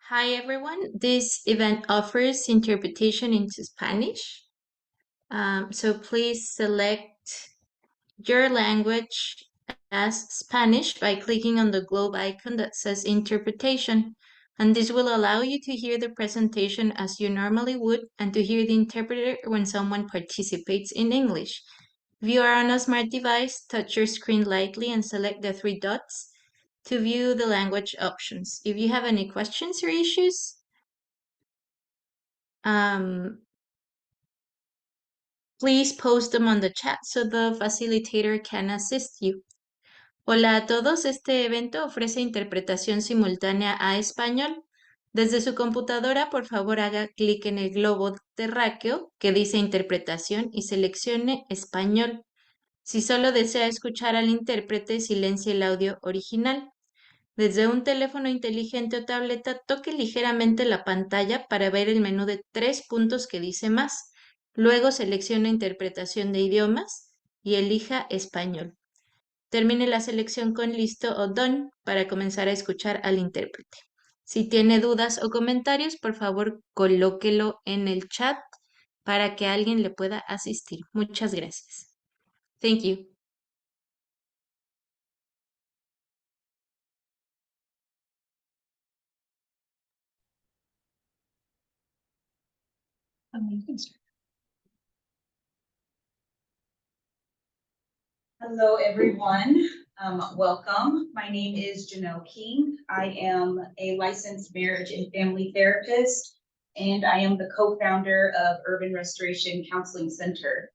Hi everyone, this event offers interpretation into Spanish. So please select your language as Spanish by clicking on the globe icon that says interpretation. And this will allow you to hear the presentation as you normally would and to hear the interpreter when someone participates in English. If you are on a smart device, touch your screen lightly and select the three dots to view the language options. If you have any questions or issues, um, please post them on the chat so the facilitator can assist you. Hola a todos, este evento ofrece interpretación simultánea a español. Desde su computadora, por favor, haga clic en el globo terráqueo que dice interpretación y seleccione español. Si solo desea escuchar al intérprete, silencie el audio original. Desde un teléfono inteligente o tableta, toque ligeramente la pantalla para ver el menú de 3 puntos que dice más. Luego seleccione Interpretación de idiomas y elija Español. Termine la selección con Listo o Done para comenzar a escuchar al intérprete. Si tiene dudas o comentarios, por favor, colóquelo en el chat para que alguien le pueda asistir. Muchas gracias. Thank you. Hello, everyone. Welcome. My name is Janelle King. I am a licensed marriage and family therapist, and I am the co-founder of Urban Restoration Counseling Center.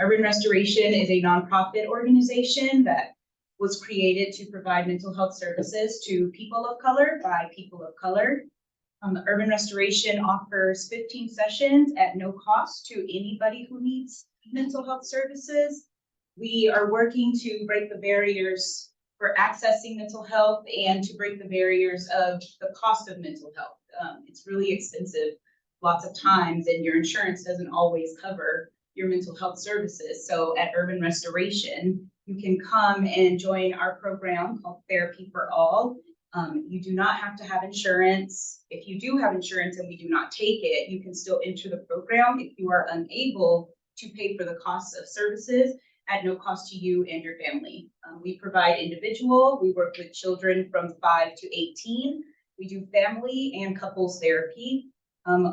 Urban Restoration is a nonprofit organization that was created to provide mental health services to people of color by people of color. Urban Restoration offers 15 sessions at no cost to anybody who needs mental health services. We are working to break the barriers for accessing mental health and to break the barriers of the cost of mental health. It's really expensive lots of times, and your insurance doesn't always cover your mental health services. So at Urban Restoration, you can come and join our program called Therapy for All. You do not have to have insurance. If you do have insurance and we do not take it, you can still enter the program if you are unable to pay for the costs of services at no cost to you and your family. We provide individual, we work with children from 5 to 18. We do family and couples therapy.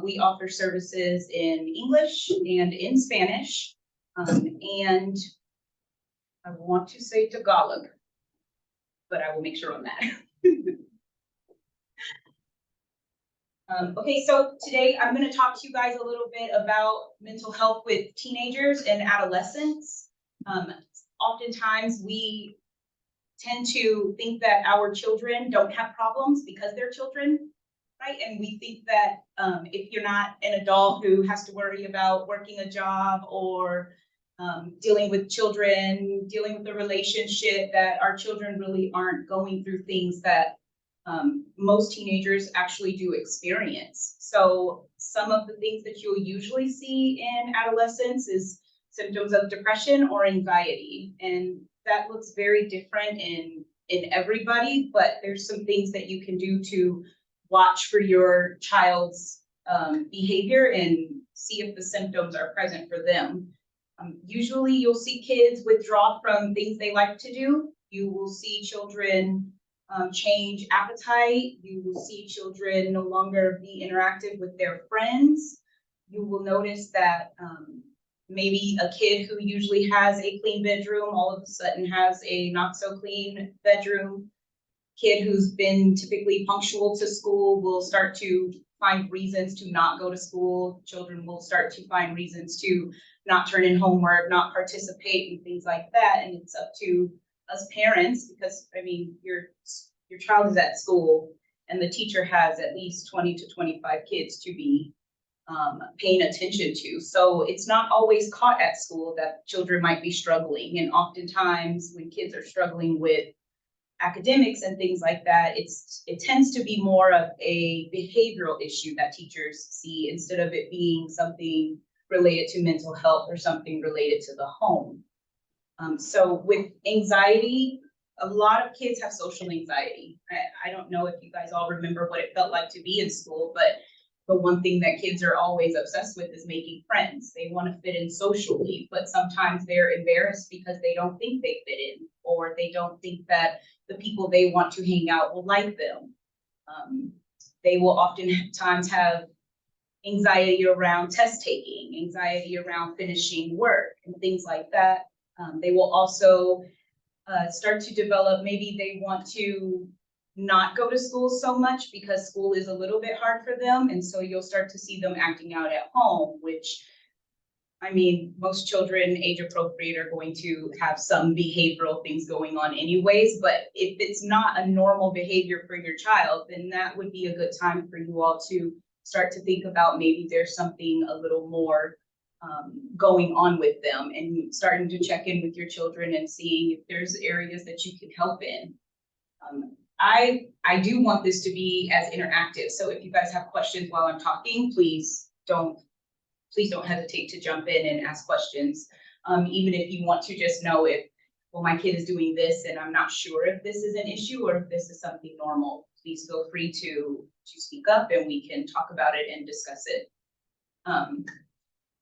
We offer services in English and in Spanish. And I want to say Tagalog, but I will make sure on that. Okay, so today I'm going to talk to you guys a little bit about mental health with teenagers and adolescents. Oftentimes we tend to think that our children don't have problems because they're children, right? And we think that if you're not an adult who has to worry about working a job or dealing with children, dealing with the relationship, that our children really aren't going through things that most teenagers actually do experience. So some of the things that you'll usually see in adolescence is symptoms of depression or anxiety. And that looks very different in everybody, but there's some things that you can do to watch for your child's behavior and see if the symptoms are present for them. Usually you'll see kids withdraw from things they like to do. You will see children change appetite. You will see children no longer be interactive with their friends. You will notice that maybe a kid who usually has a clean bedroom all of a sudden has a not so clean bedroom. Kid who's been typically punctual to school will start to find reasons to not go to school. Children will start to find reasons to not turn in homework, not participate in things like that. And it's up to us parents, because I mean, your child is at school and the teacher has at least 20 to 25 kids to be paying attention to. So it's not always caught at school that children might be struggling. And oftentimes when kids are struggling with academics and things like that, it tends to be more of a behavioral issue that teachers see instead of it being something related to mental health or something related to the home. So with anxiety, a lot of kids have social anxiety. I don't know if you guys all remember what it felt like to be in school, but the one thing that kids are always obsessed with is making friends. They want to fit in socially, but sometimes they're embarrassed because they don't think they fit in, or they don't think that the people they want to hang out will like them. They will oftentimes have anxiety around test taking, anxiety around finishing work, and things like that. They will also start to develop, maybe they want to not go to school so much because school is a little bit hard for them. And so you'll start to see them acting out at home, which, I mean, most children age appropriate are going to have some behavioral things going on anyways. But if it's not a normal behavior for your child, then that would be a good time for you all to start to think about maybe there's something a little more going on with them, and starting to check in with your children and seeing if there's areas that you can help in. I do want this to be as interactive. So if you guys have questions while I'm talking, please don't hesitate to jump in and ask questions. Even if you want to just know if, well, my kid is doing this and I'm not sure if this is an issue or if this is something normal, please feel free to speak up and we can talk about it and discuss it.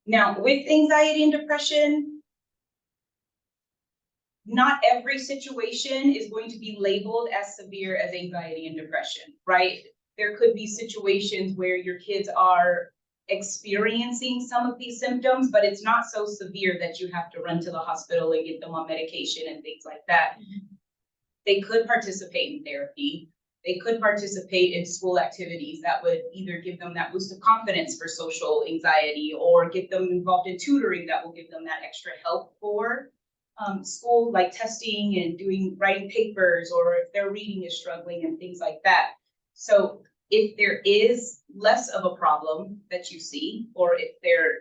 Now, with anxiety and depression, not every situation is going to be labeled as severe as anxiety and depression, right? There could be situations where your kids are experiencing some of these symptoms, but it's not so severe that you have to run to the hospital and get them on medication and things like that. They could participate in therapy. They could participate in school activities that would either give them that boost of confidence for social anxiety, or get them involved in tutoring that will give them that extra help for school, like testing and writing papers, or if their reading is struggling and things like that. So if there is less of a problem that you see, or if they're,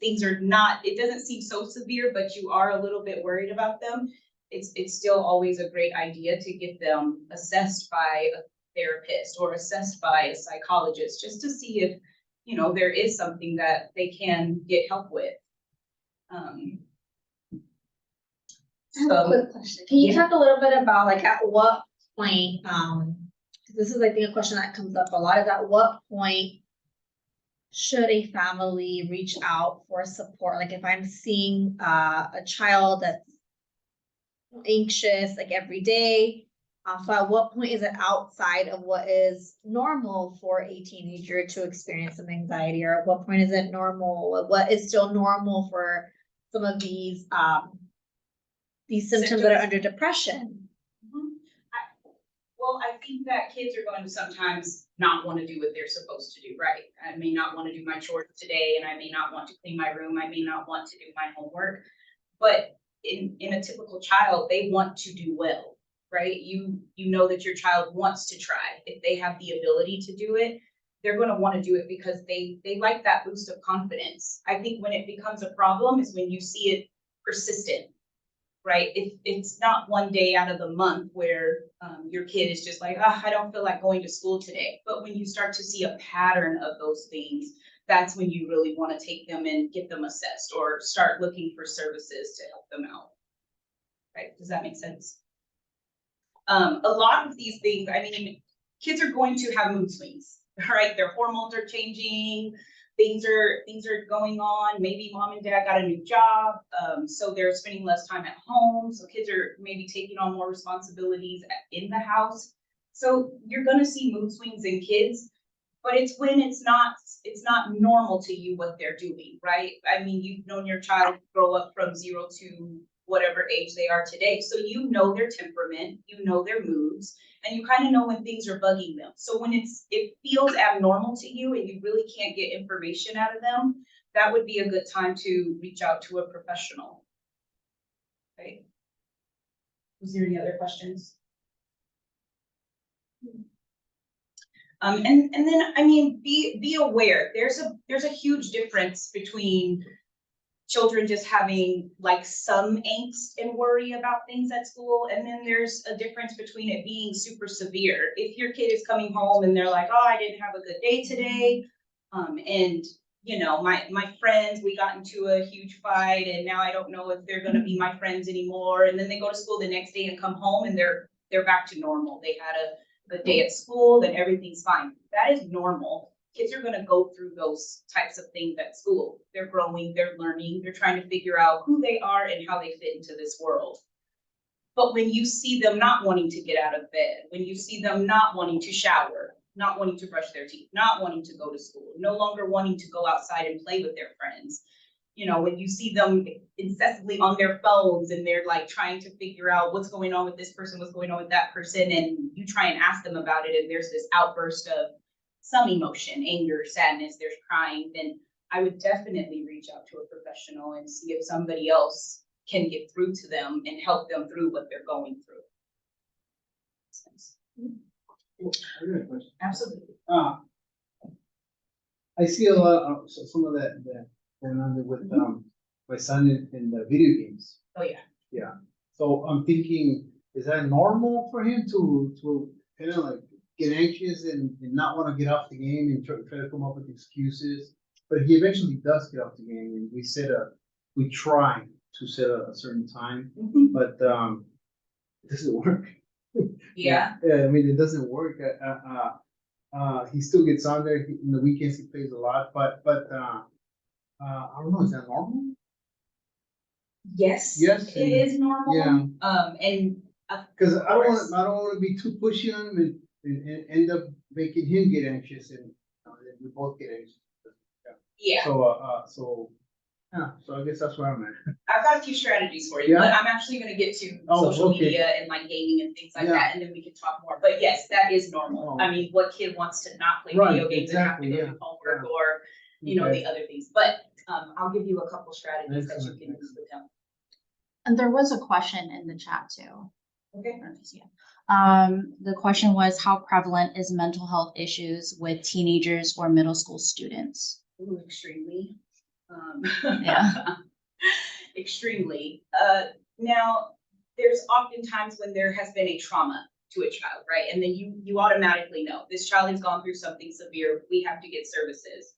things are not, it doesn't seem so severe, but you are a little bit worried about them, it's still always a great idea to get them assessed by a therapist or assessed by a psychologist, just to see if, there is something that they can get help with. I have a quick question. Can you talk a little bit about, like, at what point, because this is, I think, a question that comes up a lot, is at what point should a family reach out for support? Like, if I'm seeing a child that's anxious, like, every day, so at what point is it outside of what is normal for a teenager to experience some anxiety, or at what point is it normal? What is still normal for some of these symptoms that are under depression? Well, I think that kids are going to sometimes not want to do what they're supposed to do, right? I may not want to do my chores today, and I may not want to clean my room. I may not want to do my homework, but in a typical child, they want to do well, right? You know that your child wants to try. If they have the ability to do it, they're going to want to do it because they like that boost of confidence. I think when it becomes a problem is when you see it persistent, right? If it's not one day out of the month where your kid is just like, I don't feel like going to school today. But when you start to see a pattern of those things, that's when you really want to take them and get them assessed, or start looking for services to help them out. Right? Does that make sense? A lot of these things, I mean, kids are going to have mood swings, right? Their hormones are changing. Things are going on. Maybe mom and dad got a new job, so they're spending less time at home. So kids are maybe taking on more responsibilities in the house. So you're gonna see mood swings in kids, but it's when it's not normal to you what they're doing, right? I mean, you've known your child grow up from 0 to whatever age they are today. So you know their temperament, you know their moods, and you kind of know when things are bugging them. So when it feels abnormal to you and you really can't get information out of them, that would be a good time to reach out to a professional. Okay. Was there any other questions? And then, I mean, be aware. There's a huge difference between children just having like some angst and worry about things at school, and then there's a difference between it being super severe. If your kid is coming home and they're like, I didn't have a good day today, and you know, my friends, we got into a huge fight and now I don't know if they're gonna be my friends anymore. And then they go to school the next day and come home and they're back to normal. They had a good day at school, then everything's fine. That is normal. Kids are gonna go through those types of things at school. They're growing, they're learning, they're trying to figure out who they are and how they fit into this world. But when you see them not wanting to get out of bed, when you see them not wanting to shower, not wanting to brush their teeth, not wanting to go to school, no longer wanting to go outside and play with their friends, you know, when you see them incessantly on their phones and they're like trying to figure out what's going on with this person, what's going on with that person, and you try and ask them about it, and there's this outburst of some emotion, anger, sadness, there's crying, then I would definitely reach out to a professional and see if somebody else can get through to them and help them through what they're going through. I got a question. Absolutely. I see a lot of some of that going on with my son in the video games. Oh, yeah. Yeah. So I'm thinking, is that normal for him to kind of like get anxious and not want to get off the game and try to come up with excuses? But he eventually does get off the game, and we try to set a certain time, but it doesn't work. Yeah. Yeah, I mean, it doesn't work. He still gets on there. In the weekends, he plays a lot, but I don't know. Is that normal? Yes. Yes, It is normal. Yeah. And Because I don't want to be too pushy on him and end up making him get anxious, and we both get anxious. yeah, So I guess that's where I'm at. I've got a few strategies for you, Yeah. but I'm actually gonna get to Oh, social okay. media and like gaming and things like Yeah. that, and then we can talk more. But yes, that is normal. Oh. I mean, what kid wants to not play Right, video games and have to exactly, go yeah, do homework yeah. or, you know, Okay. the other things? But I'll give you a couple strategies that you Excellent, can use with them. And there was a question in the chat too. Okay. The question was, how prevalent is mental health issues with teenagers or middle school students? Ooh, extremely. Yeah. Extremely. Now, there's often times when there has been a trauma to a child, right? And then you automatically know this child has gone through something severe. We have to get services.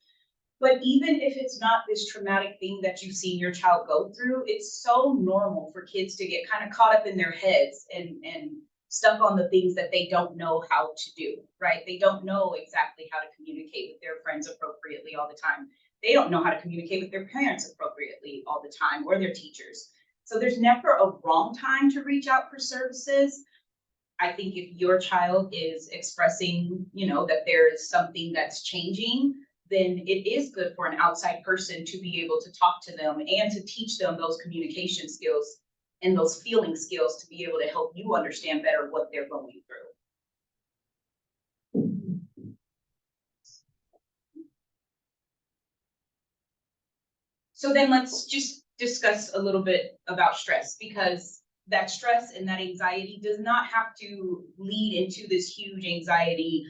But even if it's not this traumatic thing that you've seen your child go through, it's so normal for kids to get kind of caught up in their heads and stuck on the things that they don't know how to do, right? They don't know exactly how to communicate with their friends appropriately all the time. They don't know how to communicate with their parents appropriately all the time, or their teachers. So there's never a wrong time to reach out for services. I think if your child is expressing, you know, that there is something that's changing, then it is good for an outside person to be able to talk to them and to teach them those communication skills and those feeling skills to be able to help you understand better what they're going through. So then let's just discuss a little bit about stress, because that stress and that anxiety does not have to lead into this huge anxiety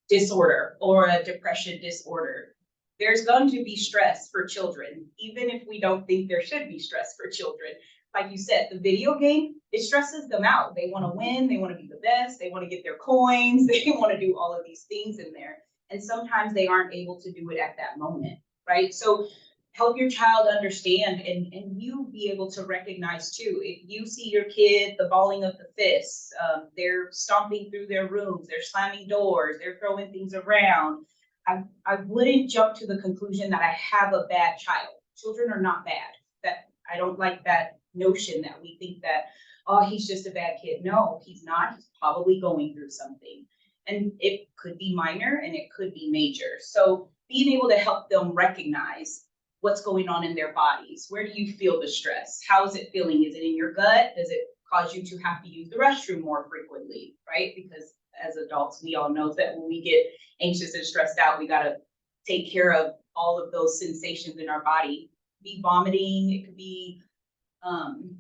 disorder or a depression disorder. There's going to be stress for children, even if we don't think there should be stress for children. Like you said, the video game, it stresses them out. They want to win, they want to be the best, they want to get their coins, they want to do all of these things in there. And sometimes they aren't able to do it at that moment, right? So help your child understand, and you be able to recognize too. If you see your kid, the balling of the fists, they're stomping through their rooms, they're slamming doors, they're throwing things around, I wouldn't jump to the conclusion that I have a bad child. Children are not bad. That I don't like that notion that we think that, oh, he's just a bad kid. No, he's not. He's probably going through something. And it could be minor and it could be major. So being able to help them recognize what's going on in their bodies. Where do you feel the stress? How is it feeling? Is it in your gut? Does it cause you to have to use the restroom more frequently, right? Because as adults, we all know that when we get anxious and stressed out, we got to take care of all of those sensations in our body. It could be vomiting, it could be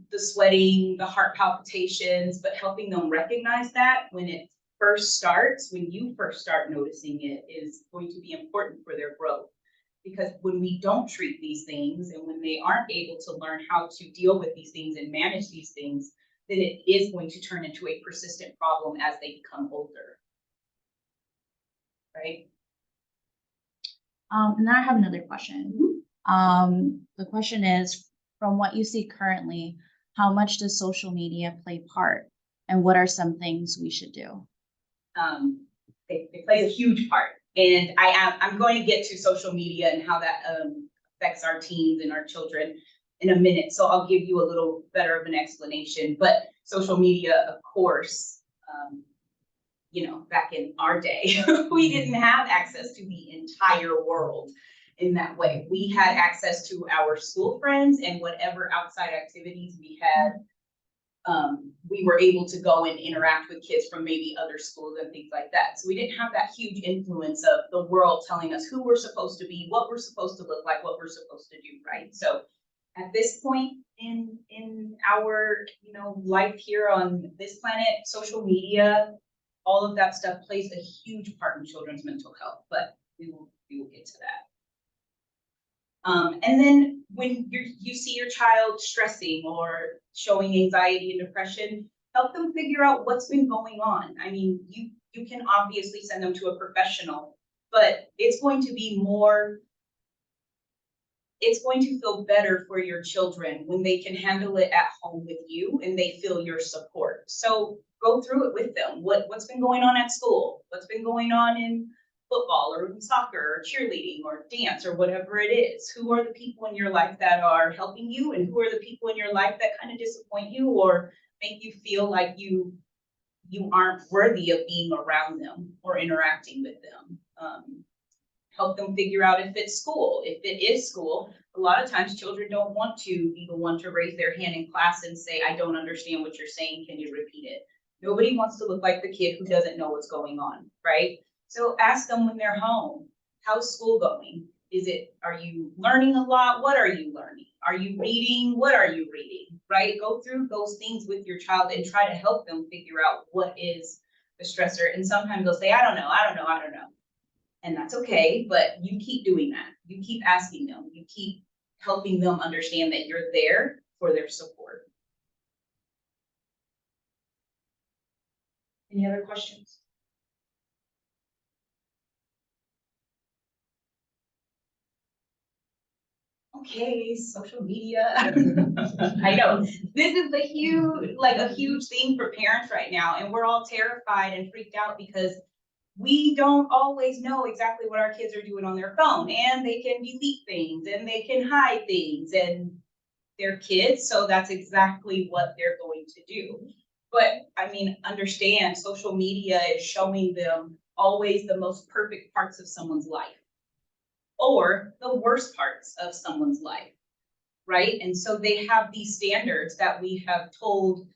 the sweating, the heart palpitations, but helping them recognize that when it first starts, when you first start noticing it, is going to be important for their growth. Because when we don't treat these things and when they aren't able to learn how to deal with these things and manage these things, then it is going to turn into a persistent problem as they become older. Right? And then I have another question. The question is, from what you see currently, how much does social media play part? And what are some things we should do? It plays a huge part. And I'm going to get to social media and how that affects our teens and our children in a minute. So I'll give you a little better of an explanation. But social media, of course, you know, back in our day, we didn't have access to the entire world in that way. We had access to our school friends and whatever outside activities we had. We were able to go and interact with kids from maybe other schools and things like that. So we didn't have that huge influence of the world telling us who we're supposed to be, what we're supposed to look like, what we're supposed to do, right? So at this point in our, you know, life here on this planet, social media, all of that stuff plays a huge part in children's mental health, but we will get to that. And then when you see your child stressing or showing anxiety and depression, help them figure out what's been going on. I mean, you can obviously send them to a professional, but it's going to feel better for your children when they can handle it at home with you and they feel your support. So go through it with them. What's been going on at school? What's been going on in football or in soccer or cheerleading or dance or whatever it is? Who are the people in your life that are helping you, and who are the people in your life that kind of disappoint you or make you feel like you aren't worthy of being around them or interacting with them? Help them figure out if it's school. If it is school, a lot of times children don't want to be the one to raise their hand in class and say, I don't understand what you're saying, can you repeat it? Nobody wants to look like the kid who doesn't know what's going on, right? So ask them when they're home, how's school going? Are you learning a lot? What are you learning? Are you reading? What are you reading, right? Go through those things with your child and try to help them figure out what is the stressor. And sometimes they'll say, I don't know. And that's okay, but you keep doing that. You keep asking them. You keep helping them understand that you're there for their support. Any other questions? Okay, social media. I know this is a huge thing for parents right now, and we're all terrified and freaked out because we don't always know exactly what our kids are doing on their phone, and they can delete things and they can hide things, and they're kids, so that's exactly what they're going to do. But I mean, understand social media is showing them always the most perfect parts of someone's life or the worst parts of someone's life, right? And so they have these standards that we have told,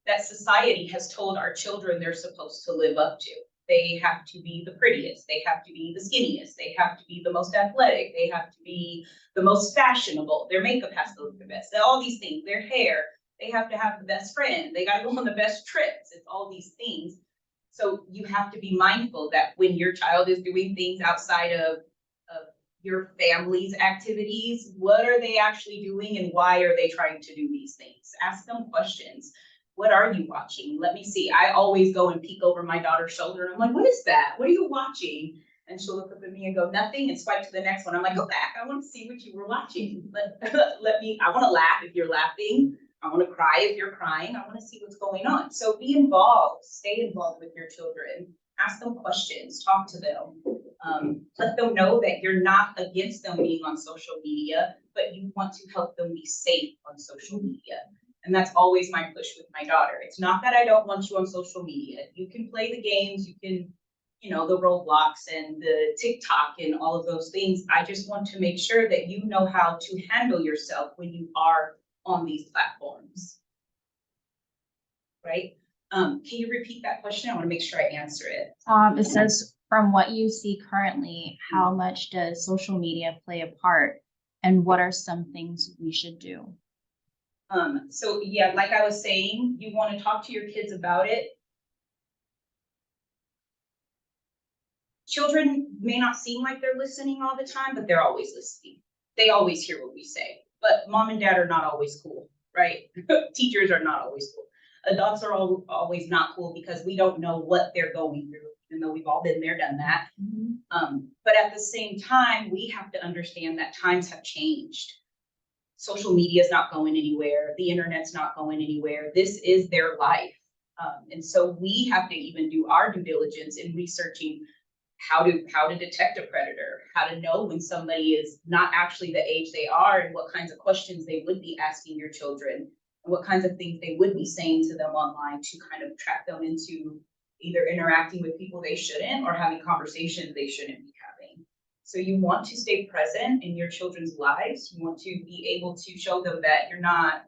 that society has told our children they're supposed to live up to. They have to be the prettiest, they have to be the skinniest, they have to be the most athletic, they have to be the most fashionable, their makeup has to look the best, all these things, their hair, they have to have the best friend, they gotta go on the best trips, it's all these things. So you have to be mindful that when your child is doing things outside of your family's activities, what are they actually doing and why are they trying to do these things? Ask them questions. What are you watching? Let me see. I always go and peek over my daughter's shoulder and I'm like, what is that? What are you watching? And she'll look up at me and go, nothing, and swipe to the next one. I'm like, go back. I want to see what you were watching. I want to laugh if you're laughing. I want to cry if you're crying. I want to see what's going on. So be involved, stay involved with your children. Ask them questions, talk to them. Let them know that you're not against them being on social media, but you want to help them be safe on social media. And that's always my push with my daughter. It's not that I don't want you on social media. You can play the games, you can, you know, the Roblox and the TikTok and all of those things. I just want to make sure that you know how to handle yourself when you are on these platforms. Right? Can you repeat that question? I want to make sure I answer it. It says, from what you see currently, how much does social media play a part, and what are some things we should do? So yeah, like I was saying, you want to talk to your kids about it. Children may not seem like they're listening all the time, but they're always listening. They always hear what we say, but mom and dad are not always cool, right? Teachers are not always cool. Adults are always not cool because we don't know what they're going through. even though we've all been there, done that. But at the same time, we have to understand that times have changed. Social media is not going anywhere. The internet's not going anywhere. This is their life. And so we have to even do our due diligence in researching how to detect a predator, how to know when somebody is not actually the age they are, and what kinds of questions they would be asking your children, and what kinds of things they would be saying to them online to kind of track them into either interacting with people they shouldn't or having conversations they shouldn't be having. So you want to stay present in your children's lives. You want to be able to show them that you're not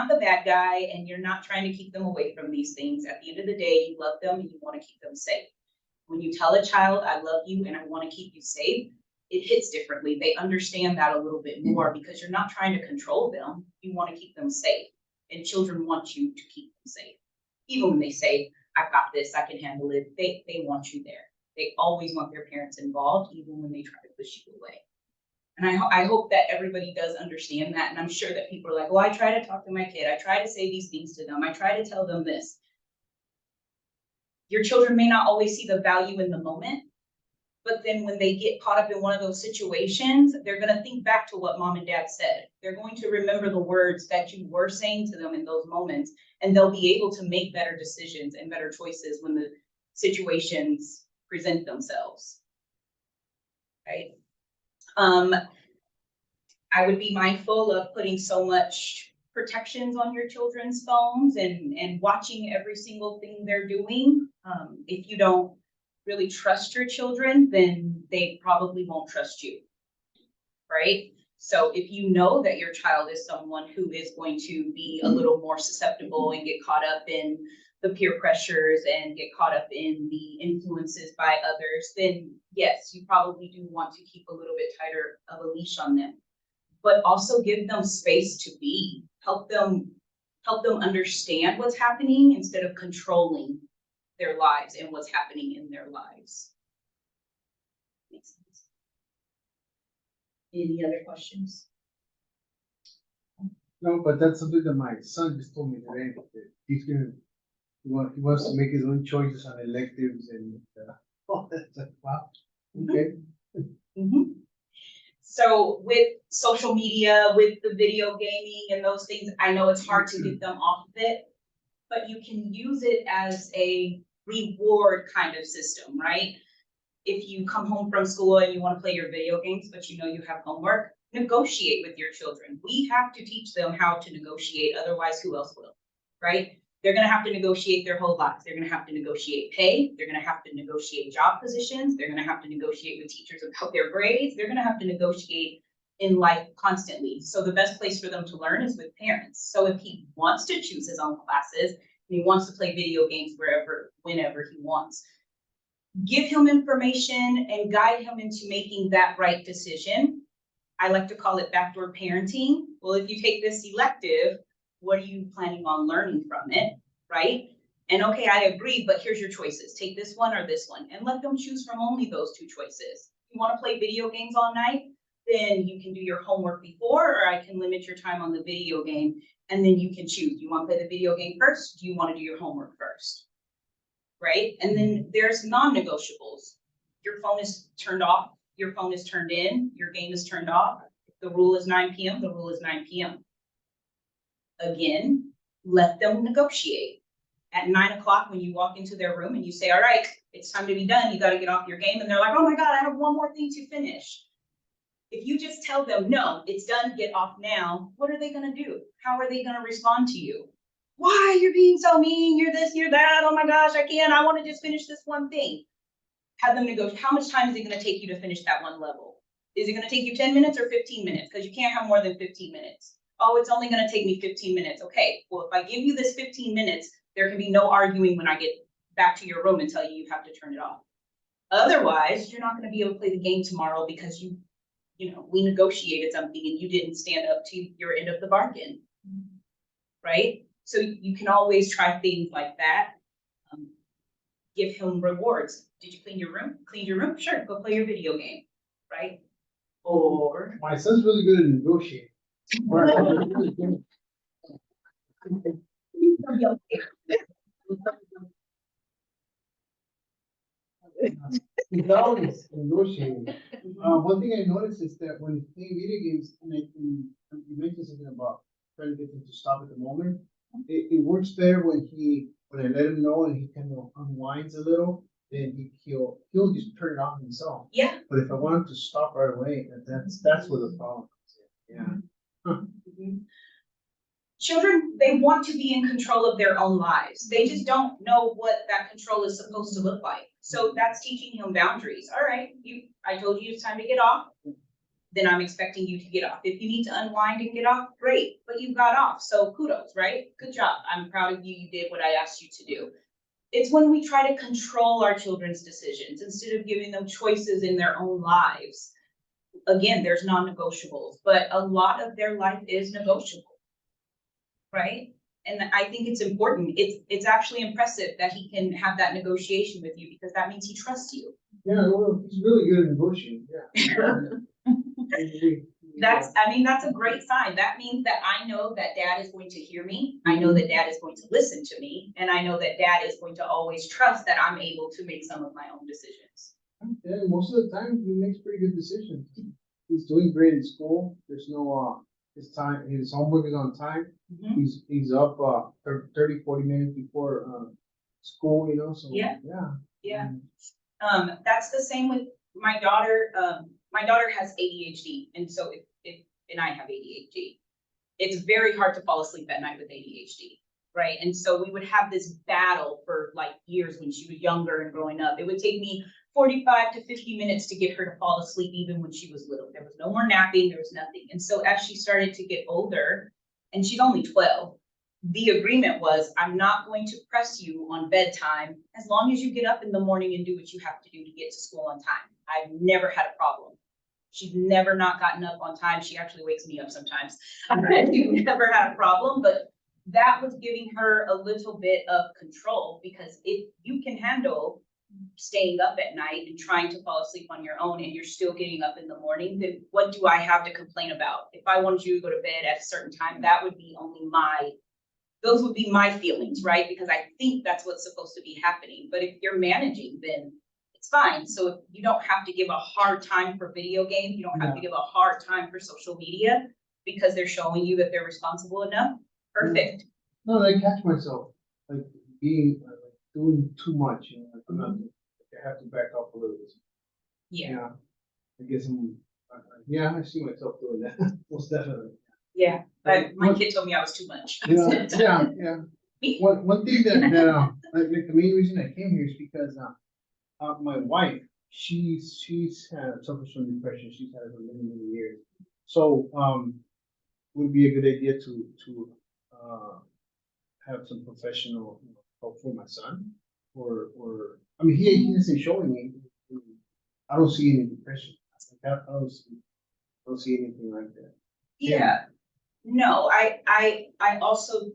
the bad guy, and you're not trying to keep them away from these things. At the end of the day, you love them and you want to keep them safe. When you tell a child, I love you and I want to keep you safe, it hits differently. They understand that a little bit more because you're not trying to control them. You want to keep them safe. And children want you to keep them safe. Even when they say, I've got this, I can handle it, they want you there. They always want their parents involved, even when they try to push you away. And I hope that everybody does understand that. And I'm sure that people are like, well, I try to talk to my kid. I try to say these things to them. I try to tell them this. Your children may not always see the value in the moment, but then when they get caught up in one of those situations, they're going to think back to what mom and dad said. They're going to remember the words that you were saying to them in those moments, and they'll be able to make better decisions and better choices when the situations present themselves. Right? I would be mindful of putting so much protections on your children's phones and watching every single thing they're doing. If you don't really trust your children, then they probably won't trust you, right? So if you know that your child is someone who is going to be a little more susceptible and get caught up in the peer pressures and get caught up in the influences by others, then yes, you probably do want to keep a little bit tighter of a leash on them, but also give them space to be. Help them understand what's happening instead of controlling their lives and what's happening in their lives. Makes sense. Any other questions? No, but that's something that my son just told me today, that he wants to make his own choices on electives and, oh, that's like, wow, okay. Mm-hmm. So with social media, with the video gaming and those things, I know it's hard to get them off of it, but you can use it as a reward kind of system, right? If you come home from school and you want to play your video games, but you know you have homework, negotiate with your children. We have to teach them how to negotiate, otherwise who else will, right? They're going to have to negotiate their whole lives. They're going to have to negotiate pay. They're going to have to negotiate job positions. They're going to have to negotiate with teachers about their grades. They're going to have to negotiate in life constantly. So the best place for them to learn is with parents. So if he wants to choose his own classes and he wants to play video games wherever, whenever he wants, give him information and guide him into making that right decision. I like to call it backdoor parenting. Well, if you take this elective, what are you planning on learning from it, right? And okay, I agree, but here's your choices. Take this one or this one, and let them choose from only those two choices. If you want to play video games all night, then you can do your homework before, or I can limit your time on the video game, and then you can choose. Do you want to play the video game first? Do you want to do your homework first? Right? And then there's non-negotiables. Your phone is turned off, your phone is turned in, your game is turned off. If the rule is 9 p.m., the rule is 9 p.m. Again, let them negotiate. At 9 o'clock, when you walk into their room and you say, all right, it's time to be done, you got to get off your game. And they're like, oh my God, I have one more thing to finish. If you just tell them, no, it's done, get off now, what are they going to do? How are they going to respond to you? Why, you're being so mean, you're this, you're that, oh my gosh, I can't, I want to just finish this one thing. Have them negotiate. How much time is it going to take you to finish that one level? Is it going to take you 10 minutes or 15 minutes? Because you can't have more than 15 minutes. Oh, it's only going to take me 15 minutes. Okay, well, if I give you this 15 minutes, there can be no arguing when I get back to your room and tell you you have to turn it off. Otherwise, you're not going to be able to play the game tomorrow because we negotiated something and you didn't stand up to your end of the bargain, right? So you can always try things like that. Give him rewards. Did you clean your room? Clean your room? Sure, go play your video game, right? Or My son's really good at negotiating. He's always negotiating. One thing I noticed is that when he's playing video games, and you mentioned something about trying to get him to stop at the moment, it works better when I let him know and he kind of unwinds a little, then he'll just turn it off himself. Yeah. But if I want him to stop right away, that's where the problem comes in. Yeah. Children, they want to be in control of their own lives. They just don't know what that control is supposed to look like. So that's teaching him boundaries. All right, I told you it's time to get off. Then I'm expecting you to get off. If you need to unwind and get off, great, but you got off. So kudos, right? Good job. I'm proud of you. You did what I asked you to do. It's when we try to control our children's decisions instead of giving them choices in their own lives. Again, there's non-negotiables, but a lot of their life is negotiable. Right? And I think it's important. It's actually impressive that he can have that negotiation with you because that means he trusts you. Yeah, well, he's really good at negotiating, yeah. That's a great sign. That means that I know that dad is going to hear me. I know that dad is going to listen to me. And I know that dad is going to always trust that I'm able to make some of my own decisions. Yeah, most of the time he makes pretty good decisions. He's doing great in school. There's no his homework is on time. Mhm. He's up 30-40 minutes before school, so Yeah. yeah. Yeah. That's the same with my daughter. My daughter has ADHD, and so and I have ADHD. It's very hard to fall asleep at night with ADHD, right? And so we would have this battle for like years when she was younger and growing up. It would take me 45 to 50 minutes to get her to fall asleep, even when she was little. There was no more napping, there was nothing. And so as she started to get older, and she's only 12, the agreement was, I'm not going to press you on bedtime as long as you get up in the morning and do what you have to do to get to school on time. I've never had a problem. She's never not gotten up on time. She actually wakes me up sometimes. We've never had a problem, but that was giving her a little bit of control, because if you can handle staying up at night and trying to fall asleep on your own and you're still getting up in the morning, then what do I have to complain about? If I wanted you to go to bed at a certain time, that would be those would be my feelings, right? Because I think that's what's supposed to be happening. But if you're managing, then it's fine. So if you don't have to give a hard time for video games, you don't have to give a hard time for social media because they're showing you that they're responsible enough. Perfect. No, I catch myself like doing too much, like I'm not, I have to back up a little bit. Yeah. I guess I see myself doing that. Most definitely. Yeah. But my kid told me I was too much. Yeah. One thing that like the main reason I came here is because my wife, she's suffers from depression. She's had it for many years. So would be a good idea to have some professional help for my son, or I mean he isn't showing me. I don't see any depression. I don't see anything like that. Yeah. No, I also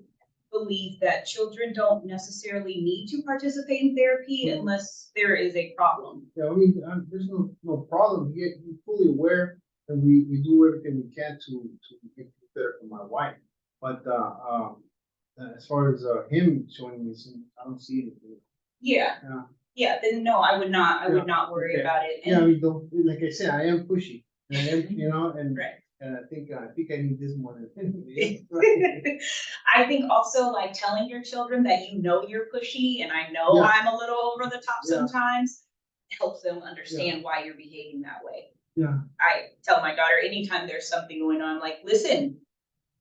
believe that children don't necessarily need to participate in therapy unless there is a problem. Yeah, I mean, there's no problem. He's fully aware, and we do everything we can to make it better for my wife. But as far as him showing me, I don't see anything. Yeah. Yeah. Then no, I would not worry about it. Yeah, I mean, like I said, I am pushy. I am, and Right. And I think I need this more than anything else. I think also like telling your children that you're pushy and I know I'm a little over the top sometimes helps them understand why you're behaving that way. Yeah. I tell my daughter anytime there's something going on, like, listen,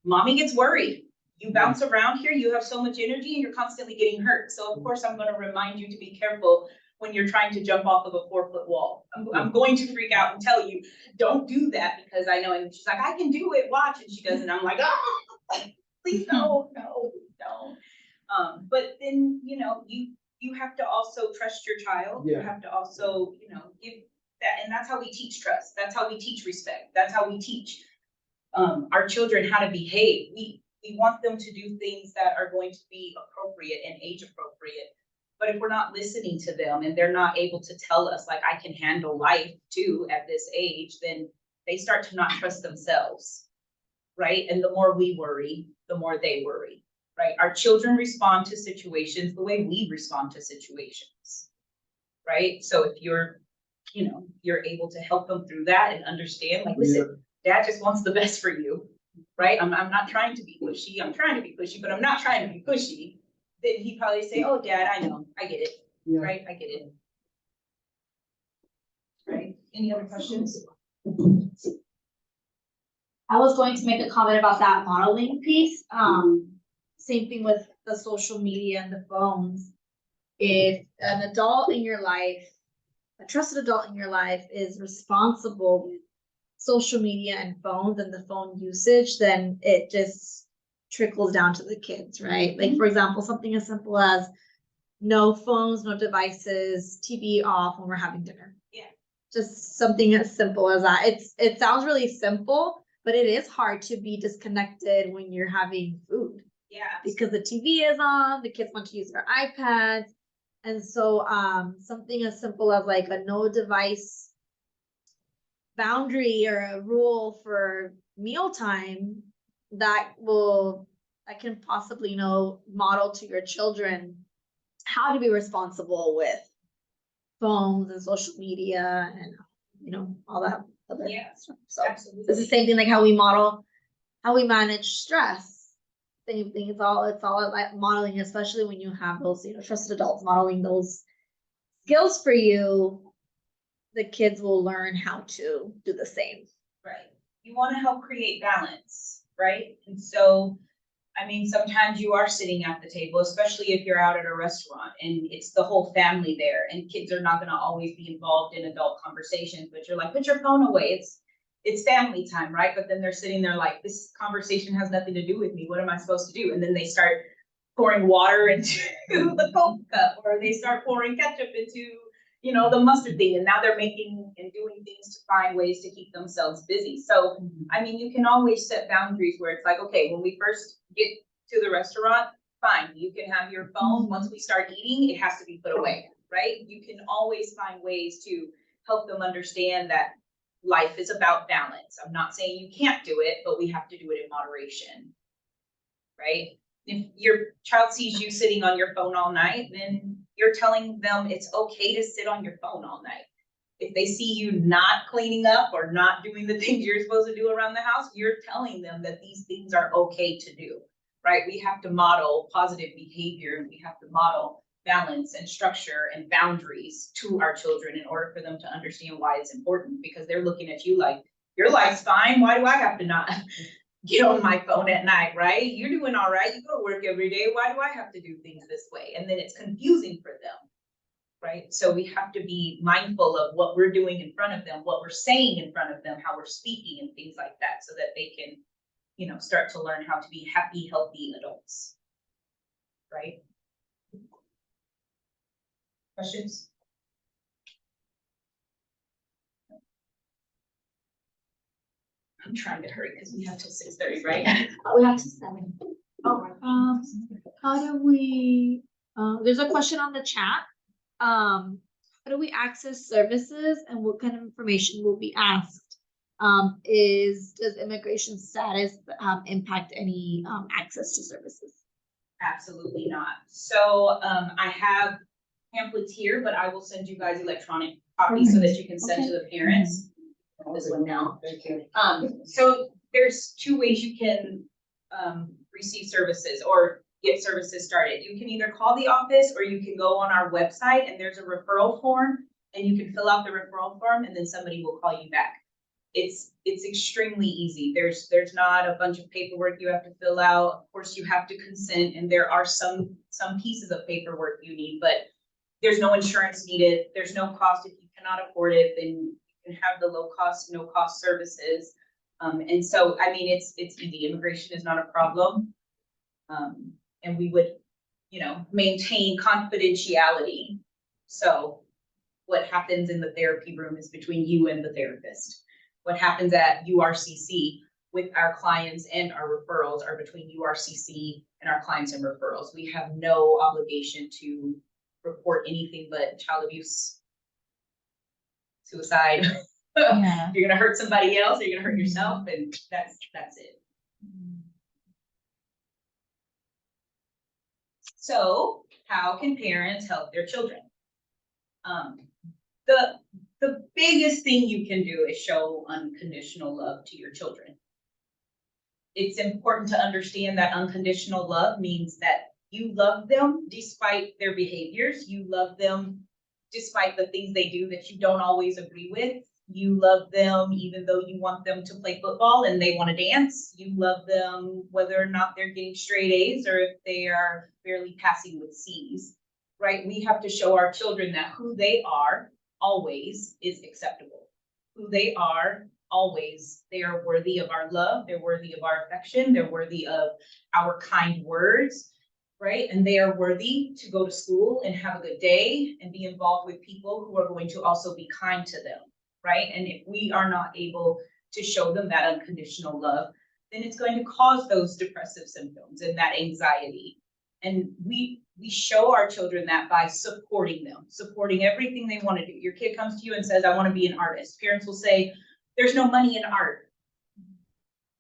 mommy gets worried. You bounce around here, you have so much energy and you're constantly getting hurt. So of course I'm going to remind you to be careful when you're trying to jump off of a 4-foot wall. I'm going to freak out and tell you, don't do that, because I know. And she's like, I can do it, watch. And she does, and I'm like, please no. But then, you have to also trust your child. Yeah. You have to also, give that. And that's how we teach trust. That's how we teach respect. That's how we teach our children how to behave. We want them to do things that are going to be appropriate and age appropriate. But if we're not listening to them and they're not able to tell us, like, I can handle life too at this age, then they start to not trust themselves, right? And the more we worry, the more they worry, right? Our children respond to situations the way we respond to situations. right? So if you're, you're able to help them through that and understand, like, listen, dad just wants the best for you, right? I'm not trying to be pushy, I'm trying to be pushy, but I'm not trying to be pushy. Then he'd probably say, oh, dad, I know, I get it, Yeah. right? I get it. Right? Any other questions? I was going to make a comment about that modeling piece. Same thing with the social media and the phones. If an adult in your life, a trusted adult in your life is responsible with social media and phones and the phone usage, then it just trickles down to the kids, right? Like, for example, something as simple as no phones, no devices, TV off when we're having dinner. Yeah. Just something as simple as that. It sounds really simple, but it is hard to be disconnected when you're having food Yeah. because the TV is on, the kids want to use their iPads. And so something as simple as like a no device boundary or a rule for mealtime that can possibly, model to your children how to be responsible with phones and social media and, all that other Yeah, stuff. So absolutely. it's the same thing like how we manage stress. Same thing. It's all like modeling, especially when you have those, trusted adults modeling those skills for you. The kids will learn how to do the same. Right. You want to help create balance, right? And so, I mean, sometimes you are sitting at the table, especially if you're out at a restaurant and it's the whole family there and kids are not going to always be involved in adult conversations, but you're like, put your phone away. It's family time, right? But then they're sitting there like, this conversation has nothing to do with me. What am I supposed to do? And then they start pouring water into the Coke cup, or they start pouring ketchup into, the mustard thing. And now they're making and doing things to find ways to keep themselves busy. So, I mean, you can always set boundaries where it's like, okay, when we first get to the restaurant, fine, you can have your phone. Once we start eating, it has to be put away, right? You can always find ways to help them understand that life is about balance. I'm not saying you can't do it, but we have to do it in moderation, right? If your child sees you sitting on your phone all night, then you're telling them it's okay to sit on your phone all night. If they see you not cleaning up or not doing the things you're supposed to do around the house, you're telling them that these things are okay to do, right? We have to model positive behavior, and we have to model balance and structure and boundaries to our children in order for them to understand why it's important, because they're looking at you like, your life's fine, why do I have to not get on my phone at night, right? You're doing all right, you go to work every day, why do I have to do things this way? And then it's confusing for them, right? So we have to be mindful of what we're doing in front of them, what we're saying in front of them, how we're speaking and things like that, so that they can, start to learn how to be happy, healthy adults, right? Questions? I'm trying to hurry because we have till 6:30, right? We have to 7. Oh, How do we, there's a question on the chat. How do we access services and what kind of information will be asked? Does immigration status impact any access to services? absolutely not. So I have pamphlets here, but I will send you guys electronic copies so that you can send to the parents. This one now. Thank you. So there's 2 ways you can receive services or get services started. You can either call the office or you can go on our website and there's a referral form and you can fill out the referral form and then somebody will call you back. It's extremely easy. There's not a bunch of paperwork you have to fill out. Of course, you have to consent, and there are some pieces of paperwork you need, but there's no insurance needed. There's no cost. If you cannot afford it, then you can have the low cost, no cost services. And so, I mean, it's easy. Immigration is not a problem. And we would, maintain confidentiality. So what happens in the therapy room is between you and the therapist. What happens at URCC with our clients and our referrals are between URCC and our clients and referrals. We have no obligation to report anything but child abuse, suicide. Yeah. You're gonna hurt somebody else, or you're gonna hurt yourself, and that's it. So how can parents help their children? The biggest thing you can do is show unconditional love to your children. It's important to understand that unconditional love means that you love them despite their behaviors. You love them despite the things they do that you don't always agree with. You love them even though you want them to play football and they want to dance. You love them whether or not they're getting straight A's or if they are barely passing with C's, right? We have to show our children that who they are always is acceptable. Who they are always, they are worthy of our love, they're worthy of our affection, they're worthy of our kind words, right? And they are worthy to go to school and have a good day and be involved with people who are going to also be kind to them, right? And if we are not able to show them that unconditional love, then it's going to cause those depressive symptoms and that anxiety. And we show our children that by supporting them, supporting everything they want to do. Your kid comes to you and says, I want to be an artist. Parents will say, there's no money in art.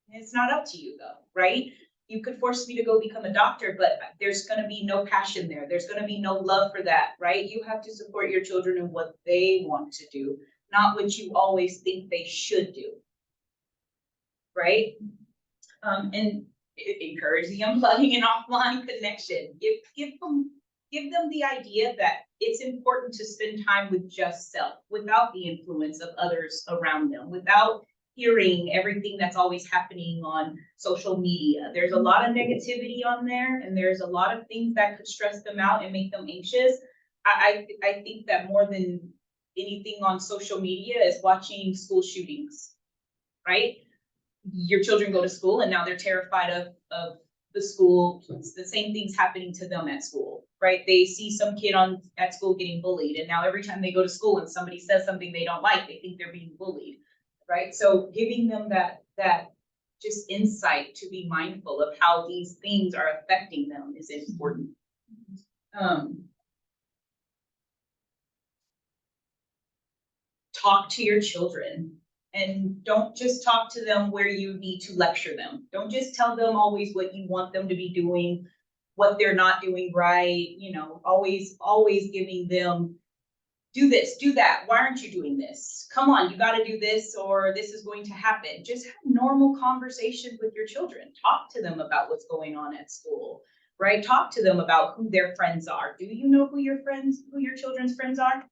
It's not up to you though, right? You could force me to go become a doctor, but there's going to be no passion there. There's going to be no love for that, right? You have to support your children in what they want to do, not what you always think they should do, right? And encourage the unplugging and offline connection. Give them the idea that it's important to spend time with just self, without the influence of others around them, without hearing everything that's always happening on social media. There's a lot of negativity on there, and there's a lot of things that could stress them out and make them anxious. I think that more than anything on social media is watching school shootings, right? Your children go to school and now they're terrified of the school. It's the same things happening to them at school, right? They see some kid at school getting bullied, and now every time they go to school and somebody says something they don't like, they think they're being bullied, right? So giving them that just insight to be mindful of how these things are affecting them is important. Talk to your children. And don't just talk to them where you need to lecture them. Don't just tell them always what you want them to be doing, what they're not doing right, always giving them, do this, do that. Why aren't you doing this? Come on, you got to do this, or this is going to happen. Just have normal conversations with your children. Talk to them about what's going on at school, right? Talk to them about who their friends are. Do you know who your children's friends are?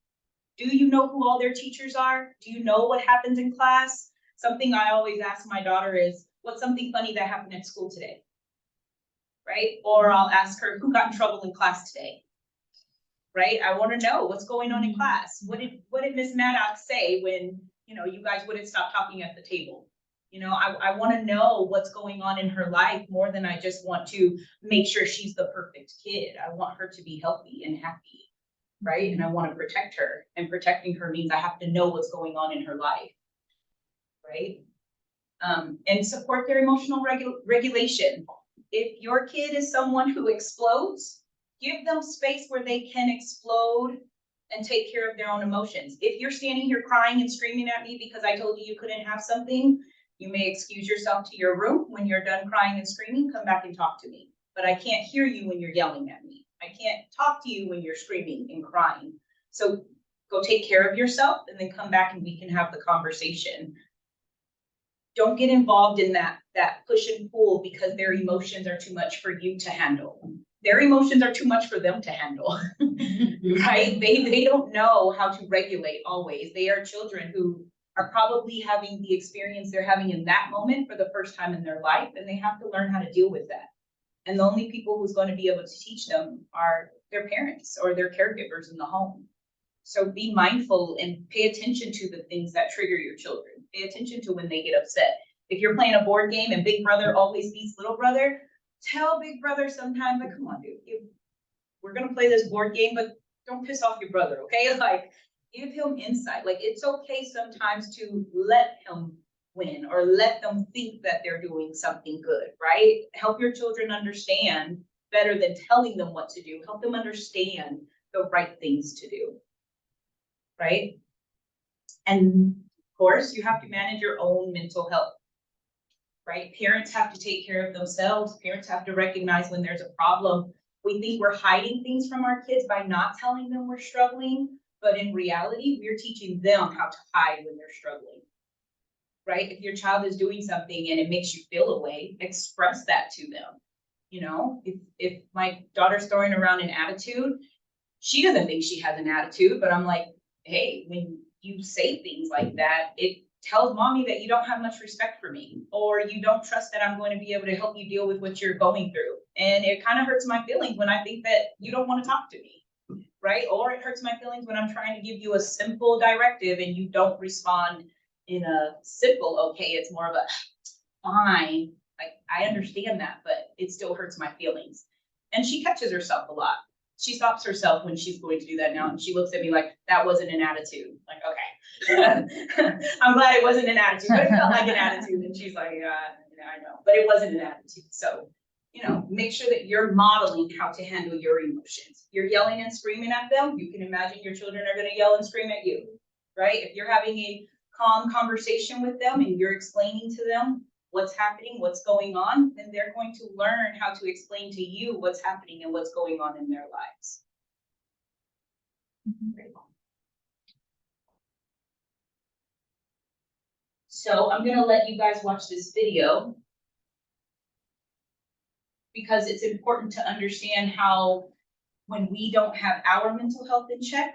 Do you know who all their teachers are? Do you know what happens in class? Something I always ask my daughter is, what's something funny that happened at school today? Right? Or I'll ask her, who got in trouble in class today? Right? I want to know what's going on in class. What did Miss Maddox say when, you guys wouldn't stop talking at the table? I want to know what's going on in her life more than I just want to make sure she's the perfect kid. I want her to be healthy and happy. Right? And I want to protect her, and protecting her means I have to know what's going on in her life, right? And support their emotional regulation. If your kid is someone who explodes, give them space where they can explode and take care of their own emotions. If you're standing here crying and screaming at me because I told you couldn't have something, you may excuse yourself to your room. When you're done crying and screaming, come back and talk to me. But I can't hear you when you're yelling at me. I can't talk to you when you're screaming and crying. So go take care of yourself and then come back and we can have the conversation. Don't get involved in that push and pull because their emotions are too much for you to handle. Their emotions are too much for them to handle, right? They don't know how to regulate always. They are children who are probably having the experience they're having in that moment for the first time in their life, and they have to learn how to deal with that. And the only people who's going to be able to teach them are their parents or their caregivers in the home. So be mindful and pay attention to the things that trigger your children. Pay attention to when they get upset. If you're playing a board game and big brother always beats little brother, tell big brother sometimes, like, come on, dude, we're going to play this board game, but don't piss off your brother, okay? Like, give him insight. Like, it's okay sometimes to let him win or let them think that they're doing something good, right? Help your children understand better than telling them what to do. Help them understand the right things to do, right? And of course, you have to manage your own mental health, right? Parents have to take care of themselves. Parents have to recognize when there's a problem. We think we're hiding things from our kids by not telling them we're struggling, But in reality, we're teaching them how to hide when they're struggling. Right? If your child is doing something and it makes you feel a way, express that to them. You know, if my daughter's throwing around an attitude, she doesn't think she has an attitude, but I'm like, hey, when you say things like that, it tells mommy that you don't have much respect for me, or you don't trust that I'm going to be able to help you deal with what you're going through. And it kind of hurts my feelings when I think that you don't want to talk to me, right? Or it hurts my feelings when I'm trying to give you a simple directive and you don't respond in a simple, okay, it's more of a fine. Like, I understand that, but it still hurts my feelings. And she catches herself a lot. She stops herself when she's going to do that now, and she looks at me like, that wasn't an attitude. Like, okay. I'm glad it wasn't an attitude, but it felt like an attitude. And she's like, yeah, I know, but it wasn't an attitude. So, you know, make sure that you're modeling how to handle your emotions. You're yelling and screaming at them. You can imagine your children are going to yell and scream at you, right? If you're having a calm conversation with them and you're explaining to them what's happening, what's going on, then they're going to learn how to explain to you what's happening and what's going on in their lives. So I'm gonna let you guys watch this video because it's important to understand how when we don't have our mental health in check,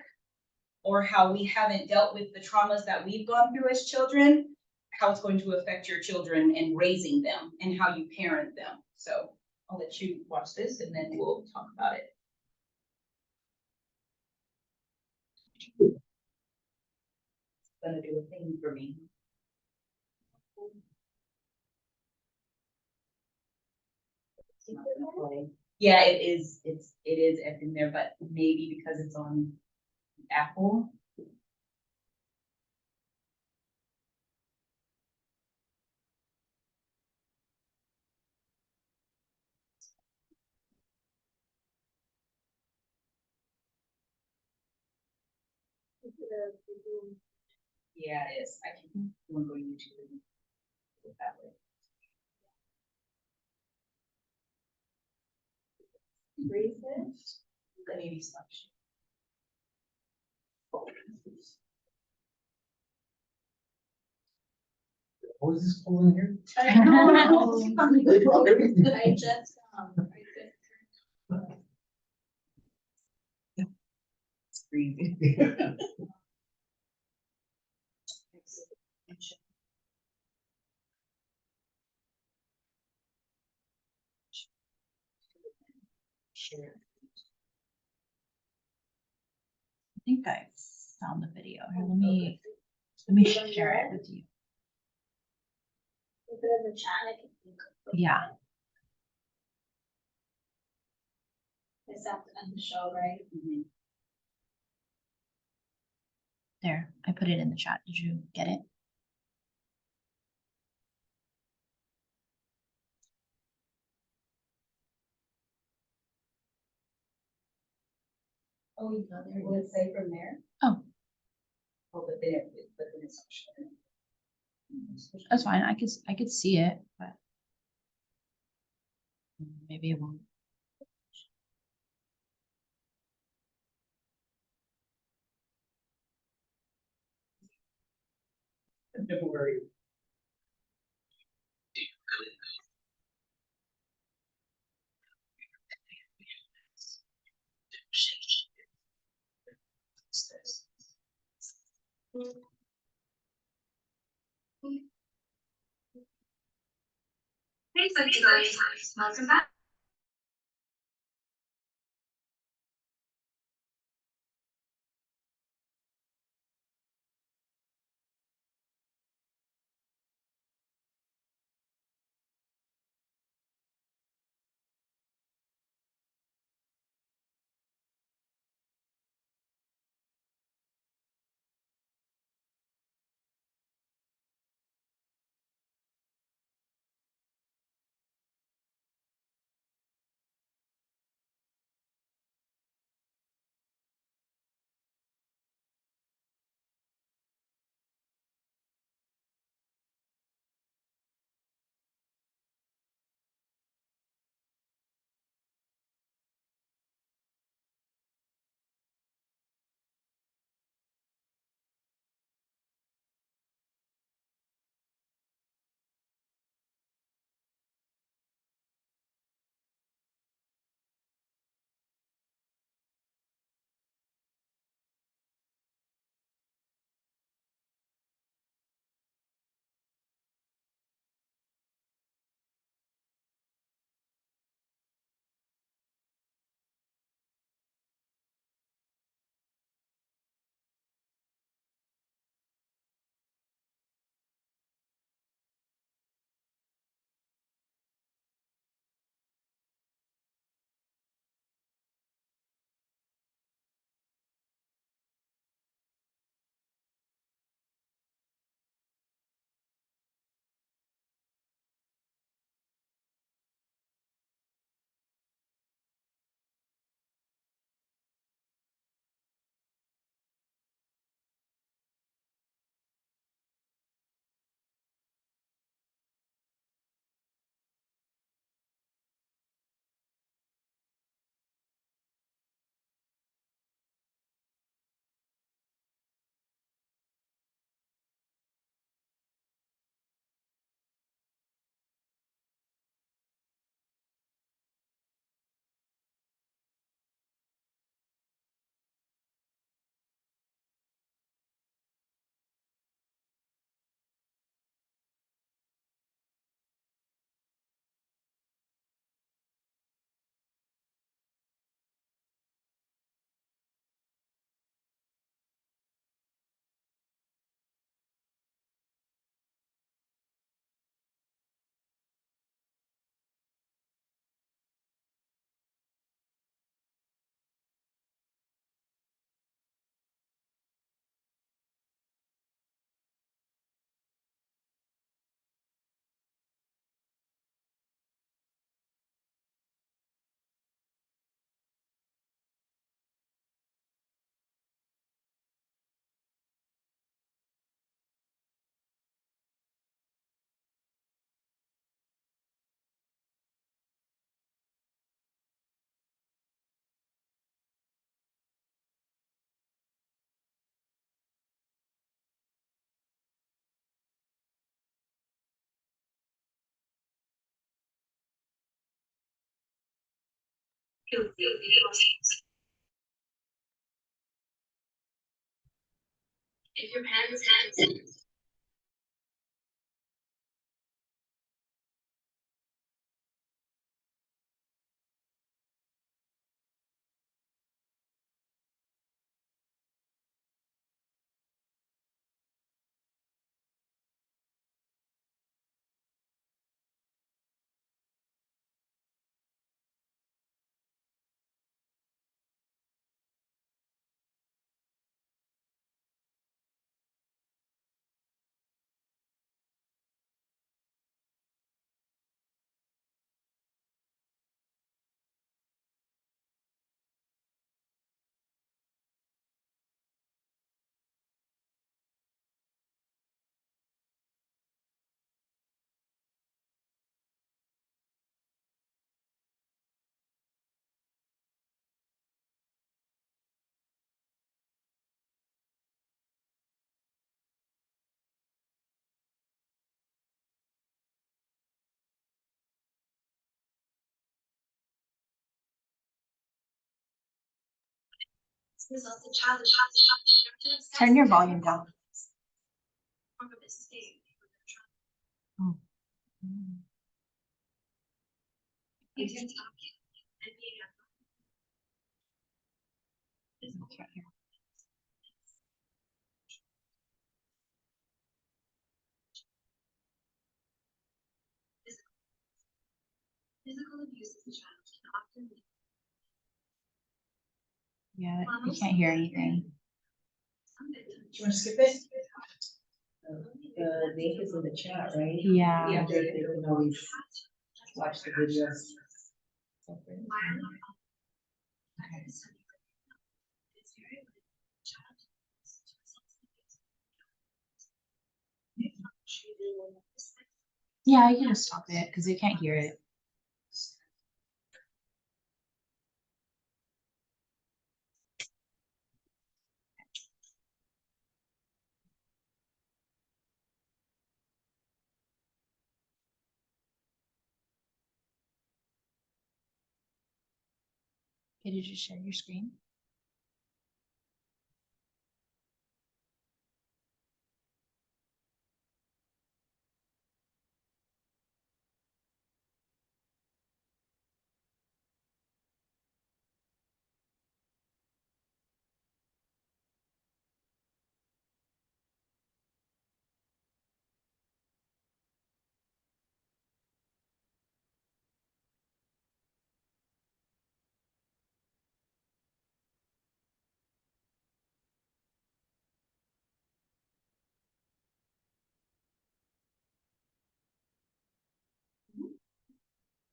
or how we haven't dealt with the traumas that we've gone through as children, how it's going to affect your children and raising them and how you parent them. So I'll let you watch this and then we'll talk about it. It's gonna do a thing for me. It's not gonna play. Yeah, it is. It is in there, but maybe because it's on Apple. Yeah, it is. I can go to YouTube and do it that way. The maybe selection. What is this pulling here? I know. They brought everything. I just, It's crazy. Share. I think I found the video. Here, let me share it with you. Put it in the chat, I can think of it. Yeah, It's at the end of the show, right? Mhm. there. I put it in the chat. Did you get it? Oh, you got there. Will it say from there? Oh, Oh, but then it's. that's fine. I could see it, but maybe it won't. February. Thanks, guys. Welcome back. If your parents have Turn your volume down. physical abuse as a child can often lead Yeah, you can't hear anything. some victims. Do you want to skip it? The link is in the chat, right? Yeah. Yeah, they can always watch the videos. Yeah, you can just stop it because they can't hear it. Okay, did you share your screen?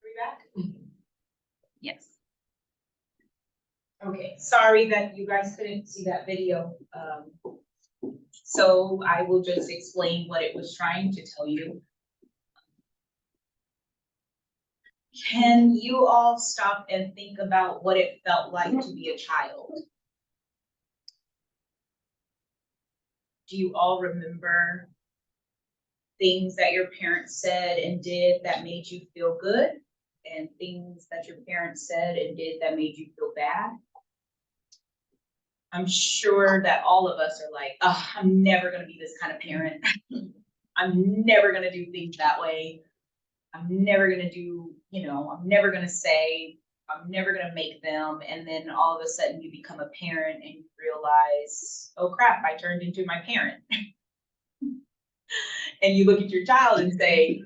Are we back? Yes. Okay, sorry that you guys couldn't see that video. So I will just explain what it was trying to tell you. Can you all stop and think about what it felt like to be a child? Do you all remember things that your parents said and did that made you feel good? And things that your parents said and did that made you feel bad? I'm sure that all of us are like, oh, I'm never gonna be this kind of parent. I'm never gonna do things that way. I'm never gonna do, I'm never gonna say, I'm never gonna make them. And then all of a sudden you become a parent and you realize, oh crap, I turned into my parent. And you look at your child and say,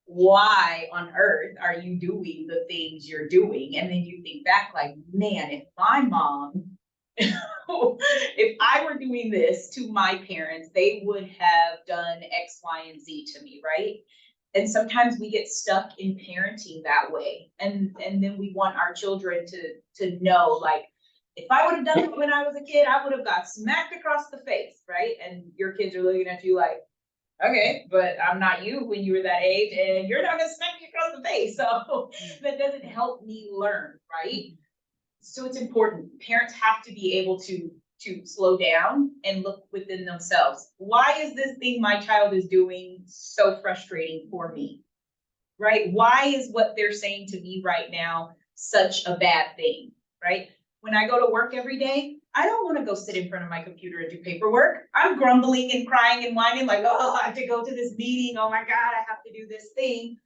why on earth are you doing the things you're doing? And then you think back like, man, if my mom, if I were doing this to my parents, they would have done X, Y, and Z to me, right? And sometimes we get stuck in parenting that way. And then we want our children to know, like, if I would have done it when I was a kid, I would have got smacked across the face, right? And your kids are looking at you like, okay, but I'm not you when you were that age, and you're not gonna smack me across the face. So that doesn't help me learn, right? So it's important. Parents have to be able to slow down and look within themselves. Why is this thing my child is doing so frustrating for me? Right? Why is what they're saying to me right now such a bad thing, right? When I go to work every day, I don't want to go sit in front of my computer and do paperwork. I'm grumbling and crying and whining like, oh, I have to go to this meeting. Oh my God, I have to do this thing.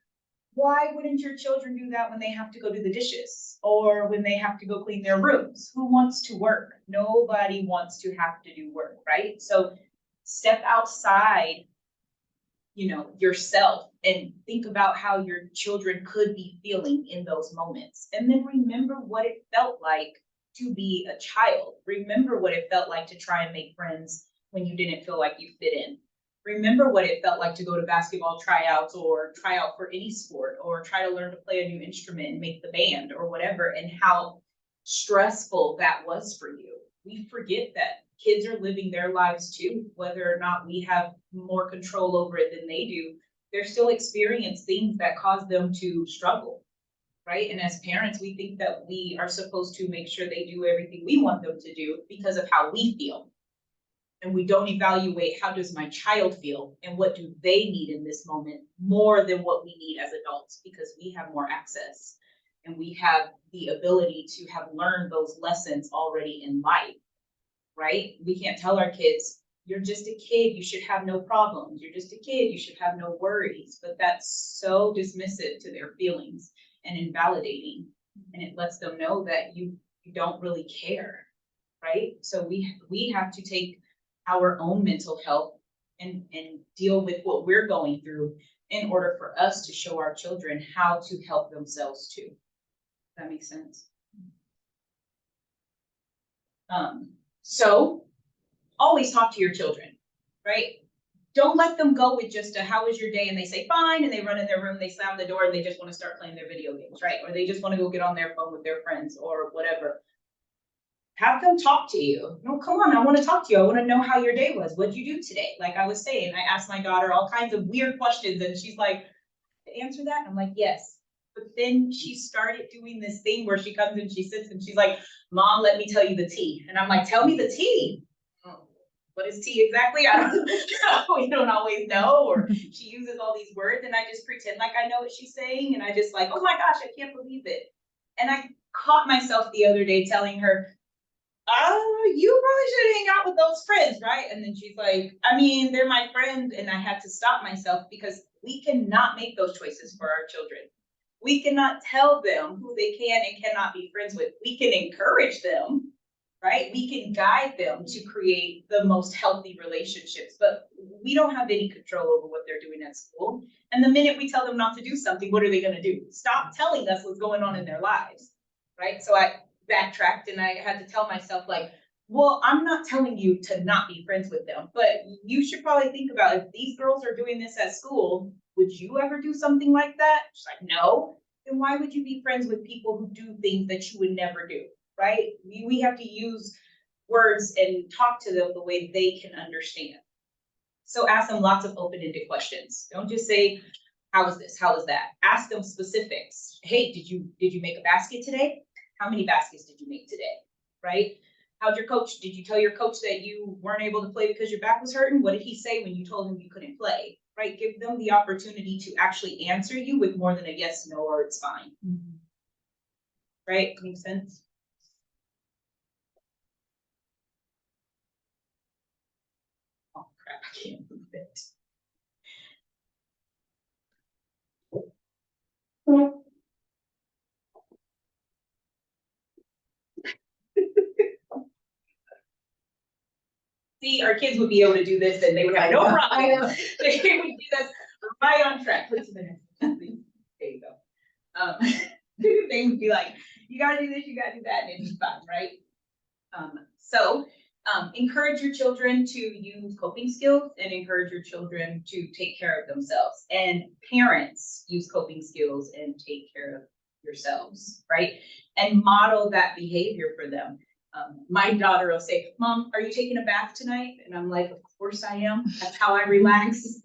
Why wouldn't your children do that when they have to go do the dishes or when they have to go clean their rooms? Who wants to work? Nobody wants to have to do work, right? So step outside, yourself and think about how your children could be feeling in those moments. And then remember what it felt like to be a child. Remember what it felt like to try and make friends when you didn't feel like you fit in. Remember what it felt like to go to basketball tryouts or try out for any sport or try to learn to play a new instrument and make the band or whatever, and how stressful that was for you. We forget that kids are living their lives too, whether or not we have more control over it than they do. They're still experiencing things that cause them to struggle, right? And as parents, we think that we are supposed to make sure they do everything we want them to do because of how we feel. And we don't evaluate how does my child feel and what do they need in this moment more than what we need as adults, because we have more access and we have the ability to have learned those lessons already in life, right? We can't tell our kids, you're just a kid, you should have no problems. You're just a kid, you should have no worries. But that's so dismissive to their feelings and invalidating. And it lets them know that you don't really care, right? So we have to take our own mental health and deal with what we're going through in order for us to show our children how to help themselves too. Does that make sense? So always talk to your children, right? Don't let them go with just a how was your day and they say fine and they run in their room, they slam the door and they just want to start playing their video games, right? Or they just want to go get on their phone with their friends or whatever. Have them talk to you. No, come on, I want to talk to you. I want to know how your day was. What'd you do today? Like I was saying, I asked my daughter all kinds of weird questions and she's like, to answer that? I'm like, yes. But then she started doing this thing where she comes and she sits and she's like, Mom, let me tell you the tea. And I'm like, tell me the tea. What is tea exactly? I don't know. We don't always know. Or she uses all these words and I just pretend like I know what she's saying. And I just like, oh my gosh, I can't believe it. And I caught myself the other day telling her, you probably should hang out with those friends, right? And then she's like, I mean, they're my friends. And I had to stop myself because we cannot make those choices for our children. We cannot tell them who they can and cannot be friends with. We can encourage them, right? We can guide them to create the most healthy relationships, but we don't have any control over what they're doing at school. And the minute we tell them not to do something, what are they going to do? Stop telling us what's going on in their lives, right? So I backtracked and I had to tell myself like, well, I'm not telling you to not be friends with them, but you should probably think about if these girls are doing this at school, would you ever do something like that? She's like, no. Then why would you be friends with people who do things that you would never do, right? We have to use words and talk to them the way they can understand. So ask them lots of open-ended questions. Don't just say, how is this? How is that? Ask them specifics. Hey, did you make a basket today? How many baskets did you make today, right? How'd your coach, did you tell your coach that you weren't able to play because your back was hurting? What did he say when you told him you couldn't play, right? Give them the opportunity to actually answer you with more than a yes, no, or it's fine. Mm-hmm. Right, makes sense? Oh crap, I can't move it. See, our kids would be able to do this and they would have no problem. They would do this right on track. Please, there you go. They would be like, you gotta do this, you gotta do that, and it'd be fun, right? So encourage your children to use coping skills and encourage your children to take care of themselves. And parents use coping skills and take care of yourselves, right? And model that behavior for them. My daughter will say, Mom, are you taking a bath tonight? And I'm like, of course I am. That's how I relax.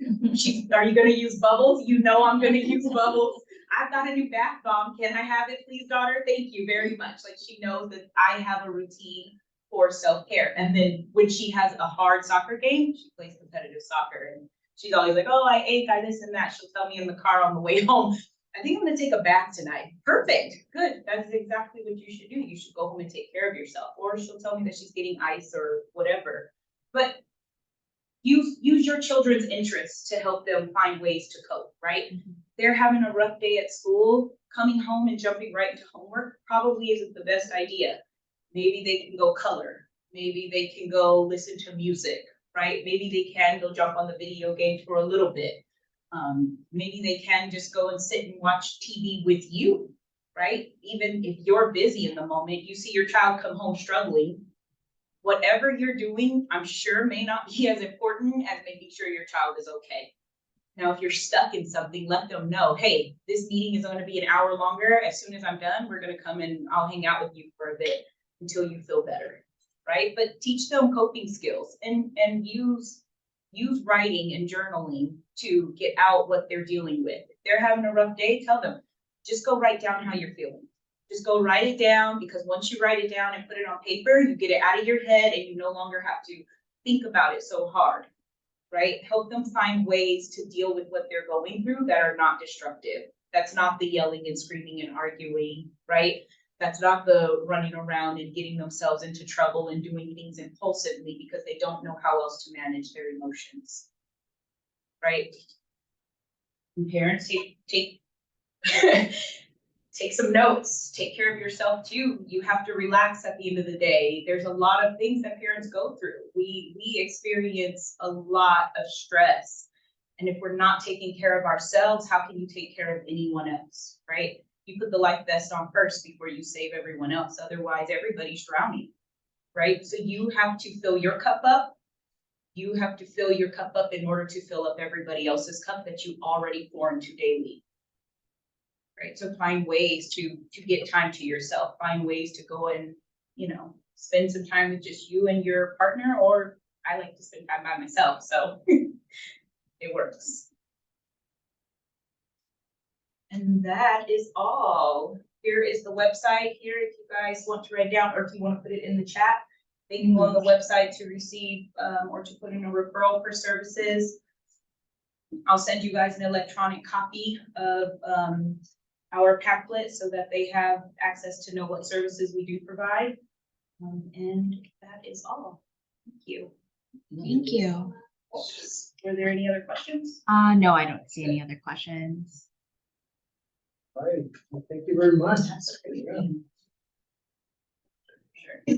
Are you going to use bubbles? You know I'm going to use bubbles. I've got a new bath bomb. Can I have it, please, daughter? Thank you very much. Like she knows that I have a routine for self-care. And then when she has a hard soccer game, she plays competitive soccer. And she's always like, oh, I ache, I this and that. She'll tell me in the car on the way home, I think I'm gonna take a bath tonight. Perfect, good. That's exactly what you should do. You should go home and take care of yourself. Or she'll tell me that she's getting ice or whatever. But use your children's interests to help them find ways to cope, right? They're having a rough day at school, coming home and jumping right into homework probably isn't the best idea. Maybe they can go color. Maybe they can go listen to music, right? Maybe they can go jump on the video game for a little bit. Maybe they can just go and sit and watch TV with you, right? Even if you're busy in the moment, you see your child come home struggling. Whatever you're doing, I'm sure may not be as important as making sure your child is okay. Now, if you're stuck in something, let them know, hey, this meeting is going to be an hour longer. As soon as I'm done, we're going to come and I'll hang out with you for a bit until you feel better, right? But teach them coping skills and use writing and journaling to get out what they're dealing with. If they're having a rough day, tell them, just go write down how you're feeling. Just go write it down, because once you write it down and put it on paper, you get it out of your head and you no longer have to think about it so hard, right? Help them find ways to deal with what they're going through that are not destructive. That's not the yelling and screaming and arguing, right? That's not the running around and getting themselves into trouble and doing things impulsively because they don't know how else to manage their emotions, right? And parents, take take some notes, take care of yourself too. You have to relax at the end of the day. There's a lot of things that parents go through. We experience a lot of stress. And if we're not taking care of ourselves, how can you take care of anyone else, right? You put the life vest on first before you save everyone else. Otherwise, everybody's drowning, right? So you have to fill your cup up. You have to fill your cup up in order to fill up everybody else's cup that you already pour into daily. Right, so find ways to get time to yourself, find ways to go and, spend some time with just you and your partner, or I like to spend time by myself, so it works. And that is all. Here is the website here, if you guys want to write down, or if you want to put it in the chat, they can go on the website to receive, or to put in a referral for services. I'll send you guys an electronic copy of, our pamphlet so that they have access to know what services we do provide. And that is all. Thank you. Thank you. Were there any other questions? No, I don't see any other questions. All right, well, thank you very much. Sure.